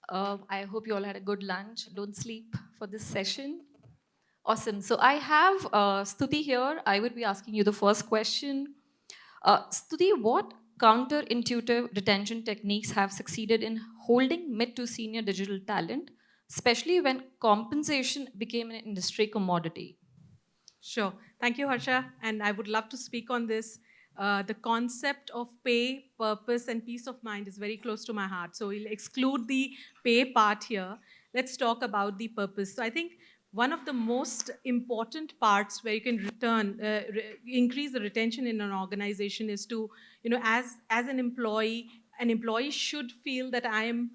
I hope you all had a good lunch. Don't sleep for this session. Awesome. So I have Stuti here. I would be asking you the first question. Stuti, what counterintuitive retention techniques have succeeded in holding mid to senior digital talent, especially when compensation became an industry commodity? Sure. Thank you, Harsha. And I would love to speak on this. The concept of pay, purpose, and peace of mind is very close to my heart. So we'll exclude the pay part here. Let's talk about the purpose. So I think one of the most important parts where you can increase the retention in an organization is to, as an employee should feel that I'm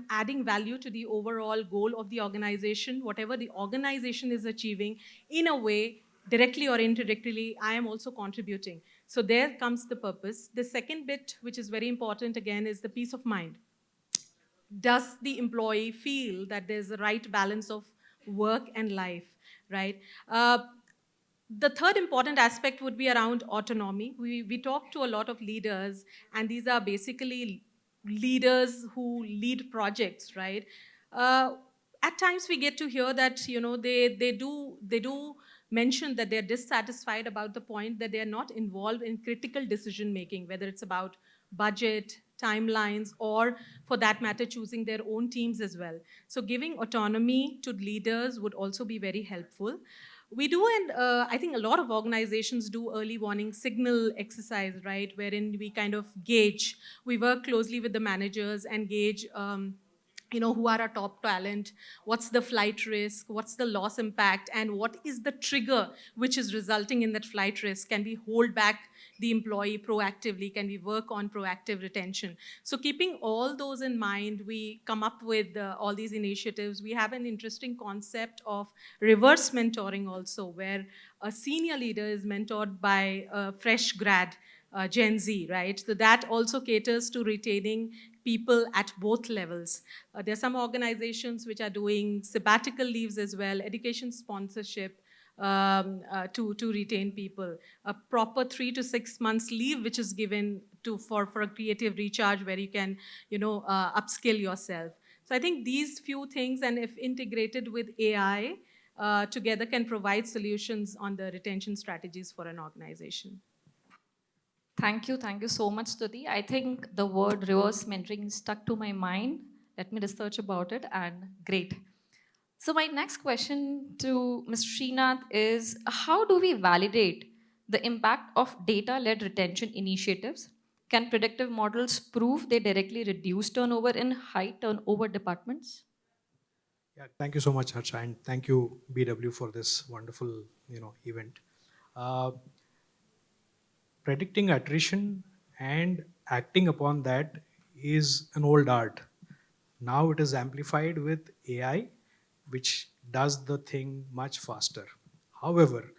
adding value to the overall goal of the organization, whatever the organization is achieving, in a way, directly or indirectly, I am also contributing. So there comes the purpose. The second bit, which is very important again, is the peace of mind. Does the employee feel that there's the right balance of work and life, right? The third important aspect would be around autonomy. We talk to a lot of leaders, and these are basically leaders who lead projects, right? Uh, at times we get to hear that they do mention that they're dissatisfied about the point that they are not involved in critical decision making, whether it's about budget, timelines, or for that matter, choosing their own teams as well. So giving autonomy to leaders would also be very helpful. We do, and I think a lot of organizations do early warning signal exercise, right, wherein we kind of gauge. We work closely with the managers and gauge. Who are our top talent, what's the flight risk, what's the loss impact, and what is the trigger which is resulting in that flight risk. Can we hold back the employee proactively? Can we work on proactive retention? So keeping all those in mind, we come up with all these initiatives. We have an interesting concept of reverse mentoring also, where a senior leader is mentored by a fresh grad, Gen Z, right? So that also caters to retaining people at both levels. There are some organizations which are doing sabbatical leaves as well, education sponsorship, to retain people. A proper 3 to 6 months leave, which is given for a creative recharge where you can, upskill yourself. So I think these few things, and if integrated with AI, together can provide solutions on the retention strategies for an organization. Thank you so much, Stuti. I think the word reverse mentoring stuck to my mind. Let me research about it, and great. So my next question to Mr. Srinath is, how do we validate the impact of data-led retention initiatives? Can predictive models prove they directly reduce turnover in high turnover departments? Yeah, thank you so much, Harsha, and thank you, BW, for this wonderful, event. Uh, Predicting attrition and acting upon that is an old art. Now it is amplified with AI, which does the thing much faster. However,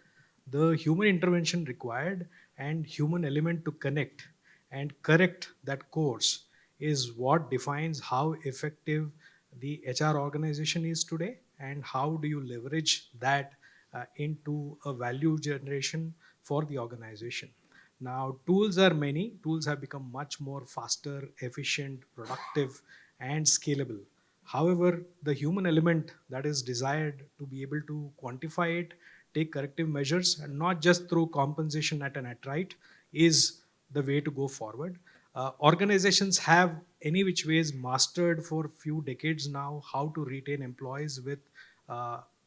the human intervention required and human element to connect and correct that course is what defines how effective the HR organization is today and how do you leverage that into a value generation for the organization. Now, tools are many. Tools have become much more faster, efficient, productive, and scalable. However, the human element that is desired to be able to quantify it, take corrective measures, and not just through compensation at an outright, is the way to go forward. Organizations have any which ways mastered for few decades now how to retain employees with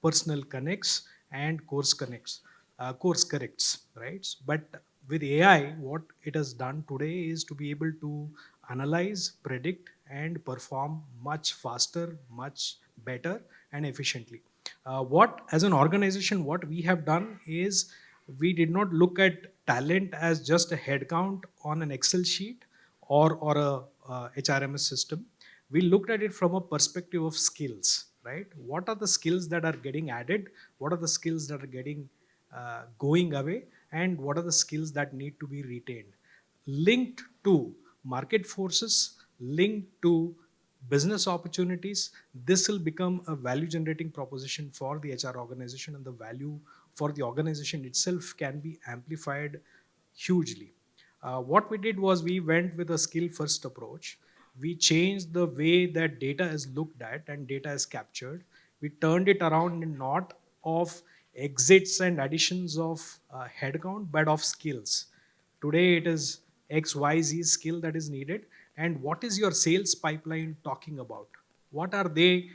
personal connects and course corrects, right? But with AI, what it has done today is to be able to analyze, predict, and perform much faster, much better, and efficiently. What, as an organization, what we have done is we did not look at talent as just a headcount on an Excel sheet or a HRMS system. We looked at it from a perspective of skills, right? What are the skills that are getting added? What are the skills that are getting going away? And what are the skills that need to be retained? Linked to market forces, linked to business opportunities, this will become a value generating proposition for the HR organization, and the value for the organization itself can be amplified hugely. What we did was we went with a skill first approach. We changed the way that data is looked at and data is captured. We turned it around in not of exits and additions of headcount, but of skills. Today it is XYZ skill that is needed. And what is your sales pipeline talking about? What are they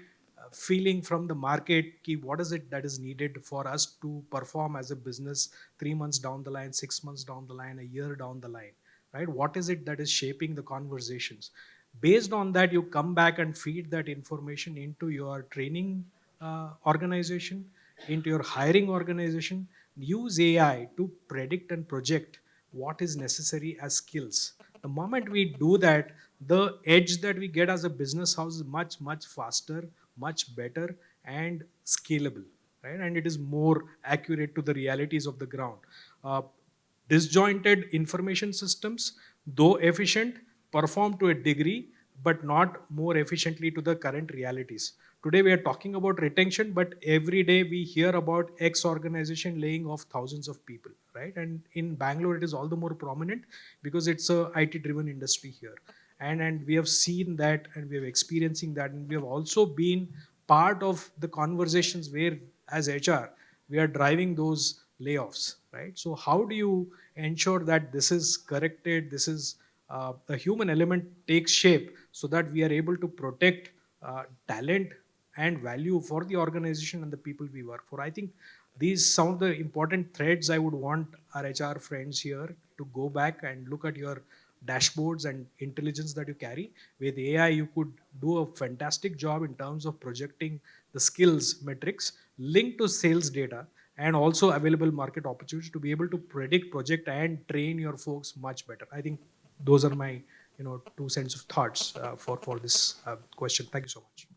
feeling from the market? What is it that is needed for us to perform as a business 3 months down the line, 6 months down the line, a year down the line, right? What is it that is shaping the conversations? Based on that, you come back and feed that information into your training organization, into your hiring organization. Use AI to predict and project what is necessary as skills. The moment we do that, the edge that we get as a business house is much, much faster, much better, and scalable, right? And it is more accurate to the realities of the ground. Uh, Disjointed information systems, though efficient, perform to a degree, but not more efficiently to the current realities. Today we are talking about retention, but every day we hear about X organization laying off thousands of people, right? And in Bangalore, it is all the more prominent because it's a IT-driven industry here. And we have seen that, and we are experiencing that, and we have also been part of the conversations where, as HR, we are driving those layoffs, right? So how do you ensure that this is corrected, this is the human element takes shape so that we are able to protect talent and value for the organization and the people we work for? I think these some of the important threads I would want our HR friends here to go back and look at your dashboards and intelligence that you carry. With AI, you could do a fantastic job in terms of projecting the skills metrics linked to sales data and also available market opportunities to be able to predict, project, and train your folks much better. I think those are my 2 cents of thoughts for this question. Thank you so much.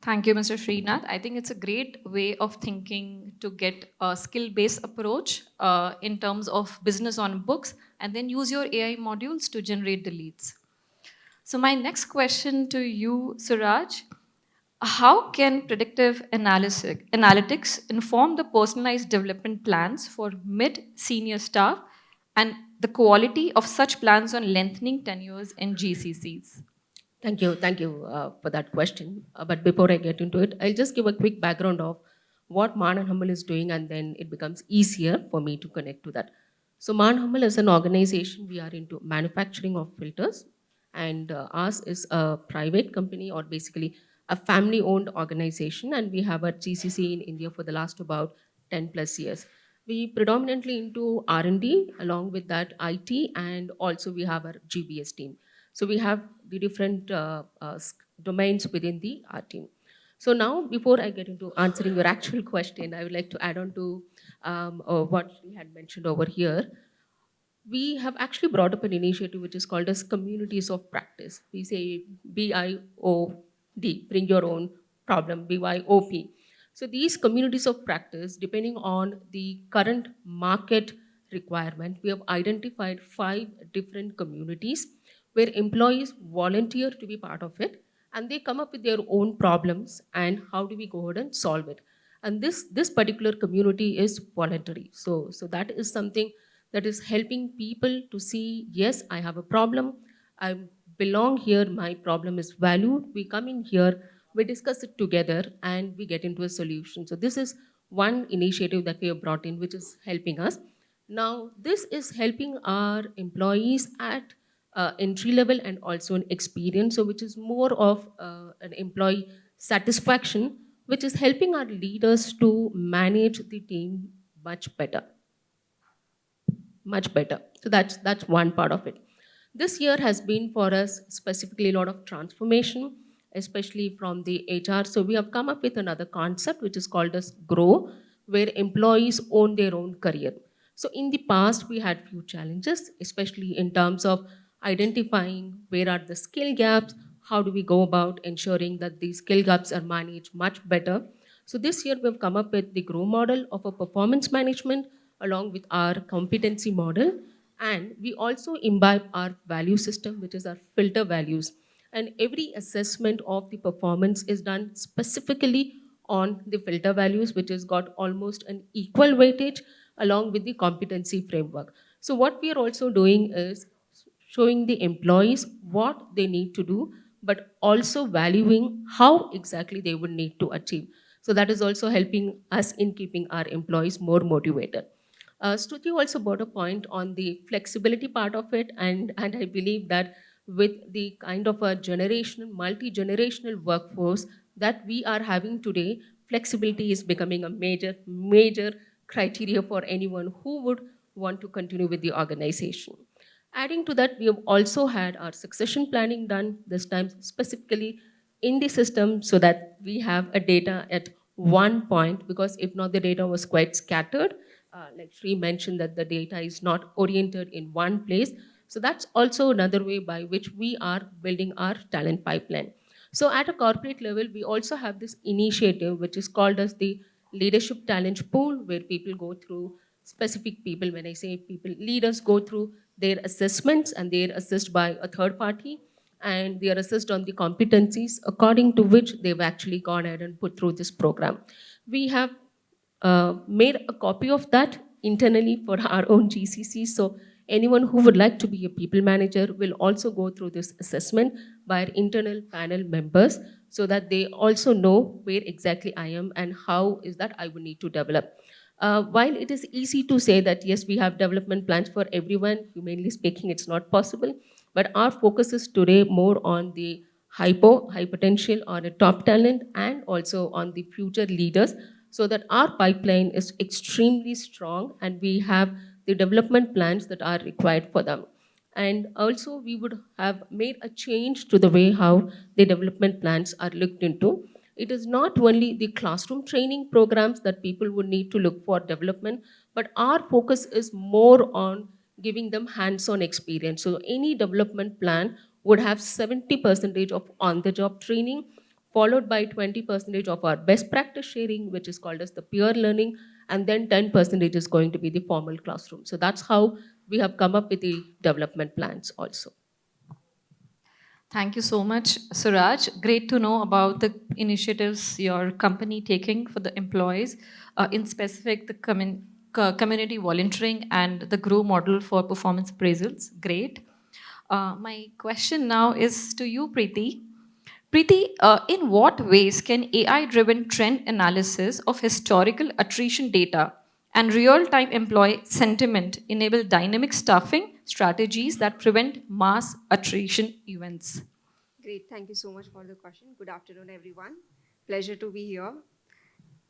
Thank you, Mr. Srinath. I think it's a great way of thinking to get a skill-based approach in terms of business on books, and then use your AI modules to generate the leads. So my next question to you, Suraj, how can predictive analytics inform the personalized development plans for mid-senior staff and the quality of such plans on lengthening tenures in GCCs? Thank you for that question. But before I get into it, I'll just give a quick background of what MANN+HUMMEL is doing, and then it becomes easier for me to connect to that. So MANN+HUMMEL is an organization. We are into manufacturing of filters, and ours is a private company, or basically a family-owned organization, and we have a GCC in India for the last about 10 plus years. We predominantly into R&D, along with that IT, and also we have our GBS team. So we have the different domains within the R team. So now, before I get into answering your actual question, I would like to add on to what we had mentioned over here. We have actually brought up an initiative which is called as communities of practice. We say BIOD, bring your own problem, BYOP. So these communities of practice, depending on the current market requirement, we have identified 5 different communities where employees volunteer to be part of it, and they come up with their own problems and how do we go ahead and solve it. And this particular community is voluntary. So that is something that is helping people to see, yes, I have a problem, I belong here, my problem is valued, we come in here, we discuss it together, and we get into a solution. So this is one initiative that we have brought in, which is helping us. Now, this is helping our employees at entry level and also an experience, so which is more of an employee satisfaction, which is helping our leaders to manage the team much better. Much better. So that's one part of it. This year has been for us specifically a lot of transformation, especially from the HR. So we have come up with another concept which is called as Grow, where employees own their own career. So in the past, we had few challenges, especially in terms of identifying where are the skill gaps, how do we go about ensuring that these skill gaps are managed much better. So this year we've come up with the Grow model of a performance management along with our competency model. And we also imbibe our value system, which is our filter values. And every assessment of the performance is done specifically on the filter values, which has got almost an equal weightage along with the competency framework. So what we are also doing is showing the employees what they need to do, but also valuing how exactly they would need to achieve. So that is also helping us in keeping our employees more motivated. Stuti also brought a point on the flexibility part of it, and I believe that with the kind of a generational, multi-generational workforce that we are having today, flexibility is becoming a major criteria for anyone who would want to continue with the organization. Adding to that, we have also had our succession planning done, this time specifically in the system, so that we have a data at one point, because if not, the data was quite scattered. Like Sri mentioned, that the data is not oriented in one place. So that's also another way by which we are building our talent pipeline. So at a corporate level, we also have this initiative which is called as the leadership talent pool, where people go through specific people. When I say people, leaders go through their assessments, and they are assessed by a third party, and they are assessed on the competencies according to which they've actually gone ahead and put through this program. We have made a copy of that internally for our own GCC. So anyone who would like to be a people manager will also go through this assessment by our internal panel members, so that they also know where exactly I am and how is that I would need to develop. While it is easy to say that yes, we have development plans for everyone, humanly speaking, it's not possible. But our focus is today more on the high potential or a top talent, and also on the future leaders, so that our pipeline is extremely strong and we have the development plans that are required for them. And also, we would have made a change to the way how the development plans are looked into. It is not only the classroom training programs that people would need to look for development, but our focus is more on giving them hands-on experience. So any development plan would have 70% of on-the-job training, followed by 20% of our best practice sharing, which is called as the peer learning, and then 10% is going to be the formal classroom. So that's how we have come up with the development plans also. Thank you so much, Suraj. Great to know about the initiatives your company taking for the employees, in specific the community volunteering and the GROW model for performance appraisals. Great. My question now is to you, Preeti. Preeti, in what ways can AI-driven trend analysis of historical attrition data and real-time employee sentiment enable dynamic staffing strategies that prevent mass attrition events? Great. Thank you so much for the question. Good afternoon, everyone. Pleasure to be here.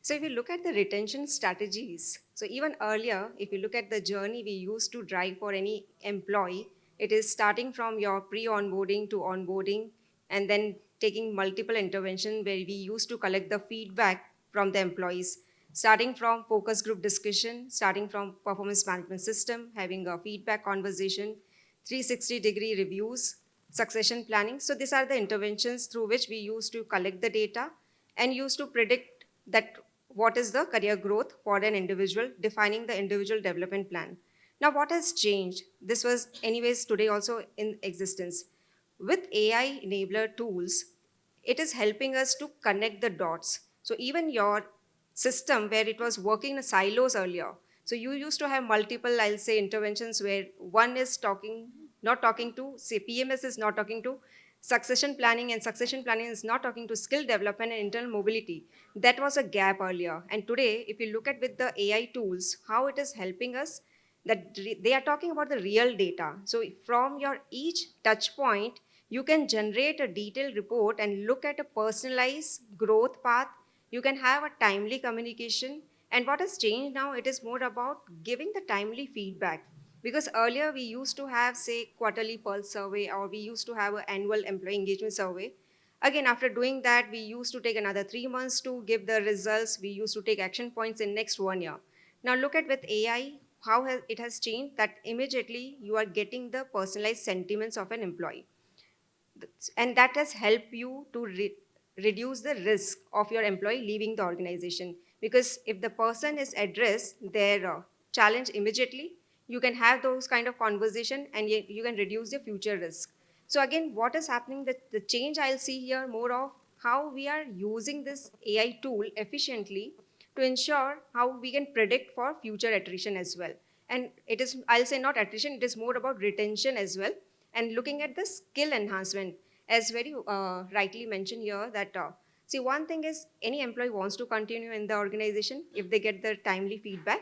So if you look at the retention strategies, so even earlier, if you look at the journey we used to drive for any employee, it is starting from your pre-onboarding to onboarding, and then taking multiple intervention where we used to collect the feedback from the employees, starting from focus group discussion, starting from performance management system, having a feedback conversation, 360-degree reviews, succession planning. So these are the interventions through which we used to collect the data and used to predict that what is the career growth for an individual, defining the individual development plan. Now, what has changed? This was anyways today also in existence. With AI enabler tools, it is helping us to connect the dots. So even your system where it was working in silos earlier, so you used to have multiple, I'll say, interventions where one is not talking to, say PMS is not talking to succession planning, and succession planning is not talking to skill development and internal mobility. That was a gap earlier. And today, if you look at with the AI tools, how it is helping us, that they are talking about the real data. So from your each touch point, you can generate a detailed report and look at a personalized growth path. You can have a timely communication. And what has changed now, it is more about giving the timely feedback. Because earlier we used to have, say, quarterly pulse survey, or we used to have an annual employee engagement survey. Again, after doing that, we used to take another 3 months to give the results. We used to take action points in next 1 year. Now look at with AI, how it has changed that immediately you are getting the personalized sentiments of an employee. And that has helped you to reduce the risk of your employee leaving the organization. Because if the person is addressed their challenge immediately, you can have those kind of conversation, and you can reduce the future risk. So again, what is happening, the change I'll see here more of how we are using this AI tool efficiently to ensure how we can predict for future attrition as well. And it is, I'll say, not attrition, it is more about retention as well. And looking at the skill enhancement, as very rightly mentioned here, that see, one thing is any employee wants to continue in the organization if they get the timely feedback,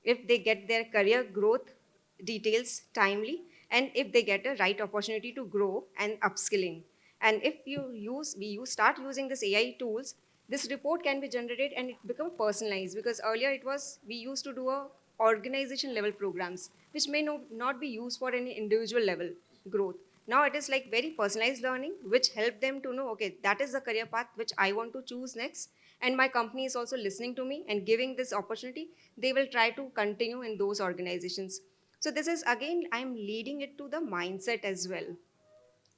if they get their career growth details timely, and if they get a right opportunity to grow and upskilling. And if you start using this AI tools, this report can be generated and it become personalized, because earlier it was, we used to do a organization level programs which may not be used for any individual level growth. Now it is like very personalized learning which help them to know, okay, that is the career path which I want to choose next, and my company is also listening to me and giving this opportunity. They will try to continue in those organizations. So this is again, I'm leading it to the mindset as well.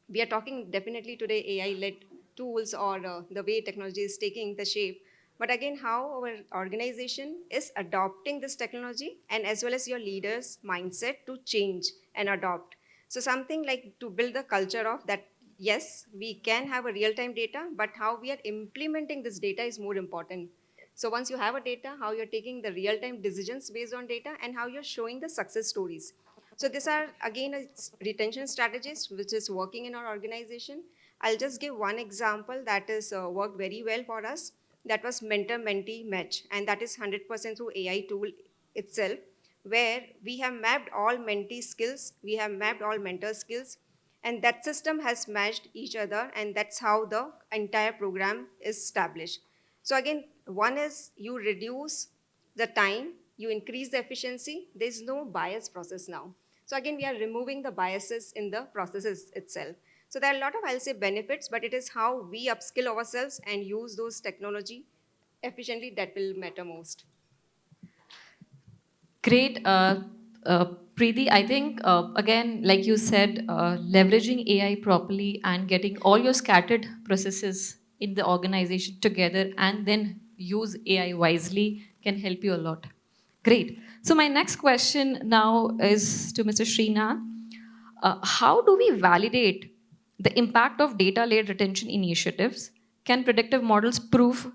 We are talking definitely today AI-led tools, or the way technology is taking the shape. But again, how our organization is adopting this technology, and as well as your leaders' mindset to change and adopt. So something like to build the culture of that, yes, we can have a real-time data, but how we are implementing this data is more important. So once you have a data, how you're taking the real-time decisions based on data, and how you're showing the success stories. So these are again a retention strategist which is working in our organization. I'll just give one example that is worked very well for us. That was mentor-mentee match, and that is 100% through AI tool itself, where we have mapped all mentee skills, we have mapped all mentor skills, and that system has matched each other, and that's how the entire program is established. So again, one is you reduce the time, you increase the efficiency, there's no bias process now. So again, we are removing the biases in the processes itself. So there are a lot of, I'll say, benefits, but it is how we upskill ourselves and use those technology efficiently that will matter most. Great. Preeti, I think, again, like you said, leveraging AI properly and getting all your scattered processes in the organization together and then use AI wisely can help you a lot. Great. So my next question now is to Mr. Srinath. How do we validate the impact of data-led retention initiatives? Can predictive models prove?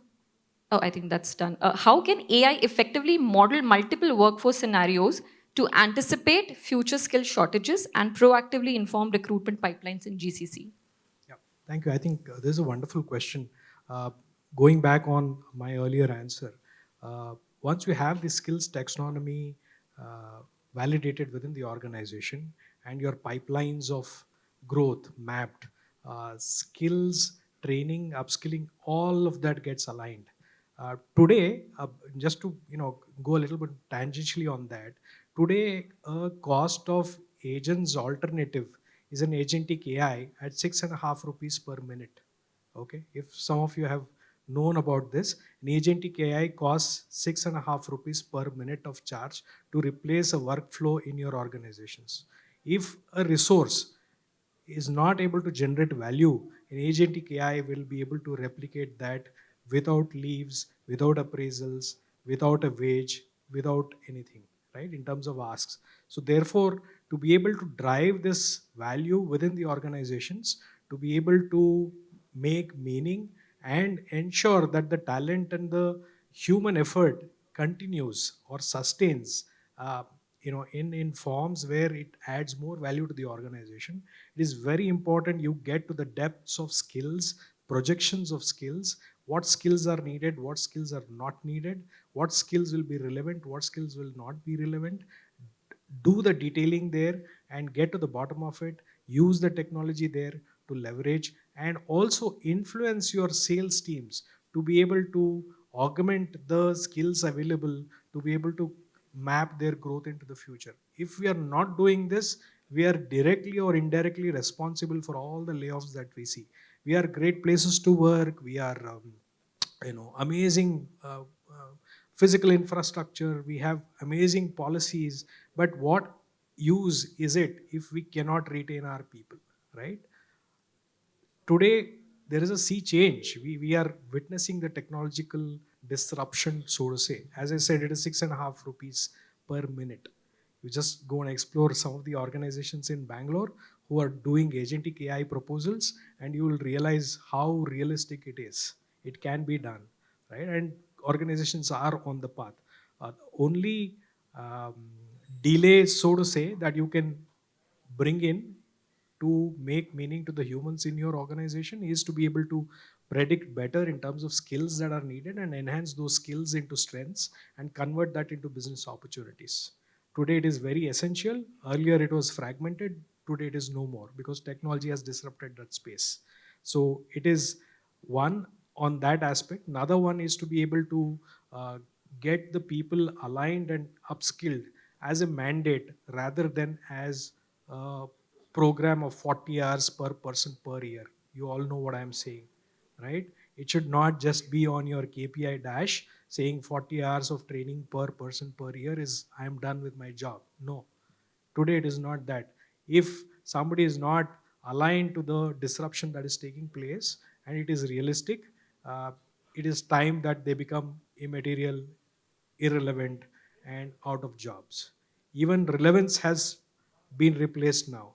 Oh, I think that's done. How can AI effectively model multiple workforce scenarios to anticipate future skill shortages and proactively inform recruitment pipelines in GCC? Yeah, thank you. I think this is a wonderful question. Going back on my earlier answer, once you have the skills taxonomy validated within the organization and your pipelines of growth mapped, skills, training, upskilling, all of that gets aligned. Today, just to go a little bit tangentially on that, today a cost of agents alternative is an agentic AI at 6.5 rupees per minute. Okay, if some of you have known about this, an agentic AI costs 6.5 rupees per minute of charge to replace a workflow in your organizations. If a resource is not able to generate value, an agentic AI will be able to replicate that without leaves, without appraisals, without a wage, without anything, right, in terms of asks. So therefore, to be able to drive this value within the organizations, to be able to make meaning and ensure that the talent and the human effort continues or sustains, in forms where it adds more value to the organization, it is very important you get to the depths of skills, projections of skills, what skills are needed, what skills are not needed, what skills will be relevant, what skills will not be relevant. Do the detailing there and get to the bottom of it. Use the technology there to leverage and also influence your sales teams to be able to augment the skills available to be able to map their growth into the future. If we are not doing this, we are directly or indirectly responsible for all the layoffs that we see. We are great places to work. We are amazing physical infrastructure, we have amazing policies, but what use is it if we cannot retain our people, right? Today, there is a sea change. We are witnessing the technological disruption, so to say. As I said, it is 6.5 rupees per minute. You just go and explore some of the organizations in Bangalore who are doing agentic AI proposals, and you will realize how realistic it is. It can be done, right? And organizations are on the path. Only delay, so to say, that you can bring in to make meaning to the humans in your organization is to be able to predict better in terms of skills that are needed and enhance those skills into strengths and convert that into business opportunities. Today it is very essential. Earlier it was fragmented. Today it is no more because technology has disrupted that space. So it is one on that aspect. Another one is to be able to get the people aligned and upskilled as a mandate rather than as a program of 40 hours per person per year. You all know what I'm saying, right? It should not just be on your KPI dash saying 40 hours of training per person per year is I'm done with my job. No, today it is not that. If somebody is not aligned to the disruption that is taking place and it is realistic, uh, it is time that they become immaterial, irrelevant, and out of jobs. Even relevance has been replaced now.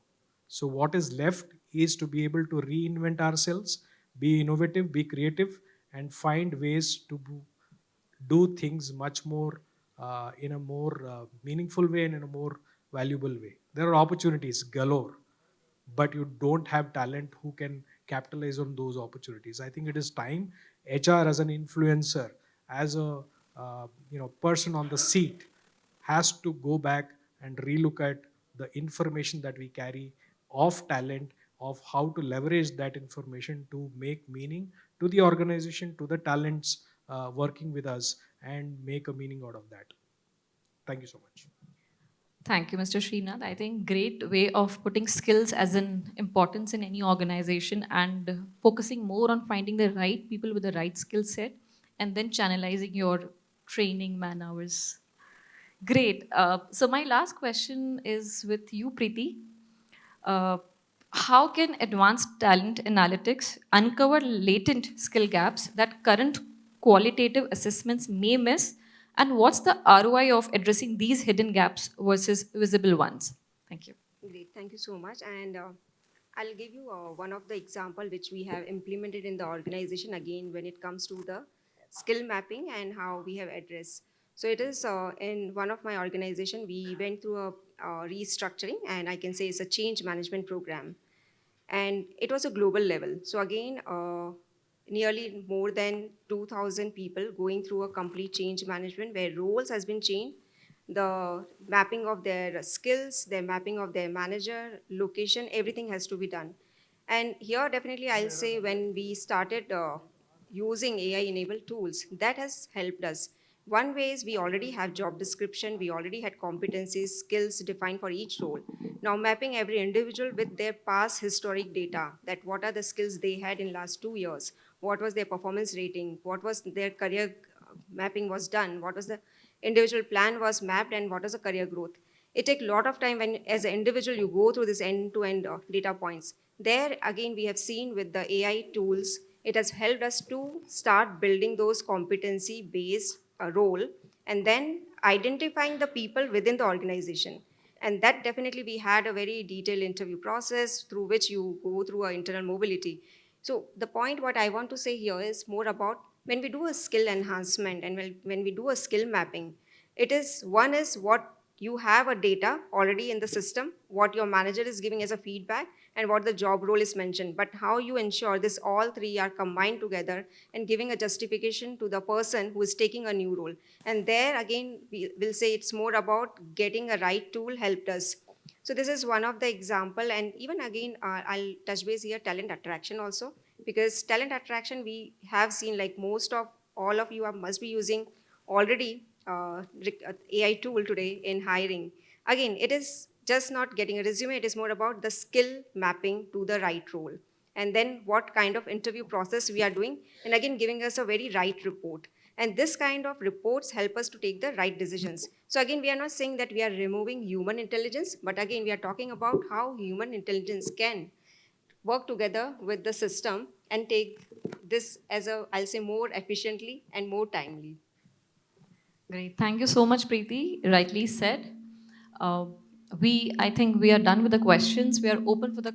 So what is left is to be able to reinvent ourselves, be innovative, be creative, and find ways to do things much more in a more meaningful way and in a more valuable way. There are opportunities galore, but you don't have talent who can capitalize on those opportunities. I think it is time HR as an influencer, as a person on the seat, has to go back and relook at the information that we carry of talent, of how to leverage that information to make meaning to the organization, to the talents working with us, and make a meaning out of that. Thank you so much. Thank you, Mr. Srinath. I think great way of putting skills as an importance in any organization and focusing more on finding the right people with the right skill set and then channelizing your training man hours. Great. So my last question is with you, Preeti. Uh, how can advanced talent analytics uncover latent skill gaps that current qualitative assessments may miss? And what's the ROI of addressing these hidden gaps versus visible ones? Thank you. Great, thank you so much. And I'll give you one of the example which we have implemented in the organization again when it comes to the skill mapping and how we have addressed. So it is in one of my organization, we went through a restructuring, and I can say it's a change management program. And it was a global level. So again, nearly more than 2,000 people going through a complete change management where roles has been changed, the mapping of their skills, their mapping of their manager, location, everything has to be done. And here definitely I'll say when we started using AI-enabled tools, that has helped us. One way is we already have job description, we already had competencies, skills defined for each role. Now mapping every individual with their past historic data, that what are the skills they had in last 2 years, what was their performance rating, what was their career mapping was done, what was the individual plan was mapped, and what was the career growth. It takes a lot of time when as an individual you go through this end-to-end data points. There again we have seen with the AI tools, it has helped us to start building those competency-based role and then identifying the people within the organization. And that definitely we had a very detailed interview process through which you go through our internal mobility. So the point what I want to say here is more about when we do a skill enhancement and when we do a skill mapping, it is one is what you have a data already in the system, what your manager is giving as a feedback, and what the job role is mentioned. But how you ensure this all three are combined together and giving a justification to the person who is taking a new role. And there again, we will say it's more about getting a right tool helped us. So this is one of the example. And even again, I'll touch base here, talent attraction also, because talent attraction, we have seen like most of all of you are, must be using already AI tool today in hiring. Again, it is just not getting a resume, it is more about the skill mapping to the right role. And then what kind of interview process we are doing, and again, giving us a very right report. And this kind of reports help us to take the right decisions. So again, we are not saying that we are removing human intelligence, but again, we are talking about how human intelligence can work together with the system and take this as a, I'll say, more efficiently and more timely. Great. Thank you so much, Preeti. Rightly said. I think we are done with the questions. We are open for the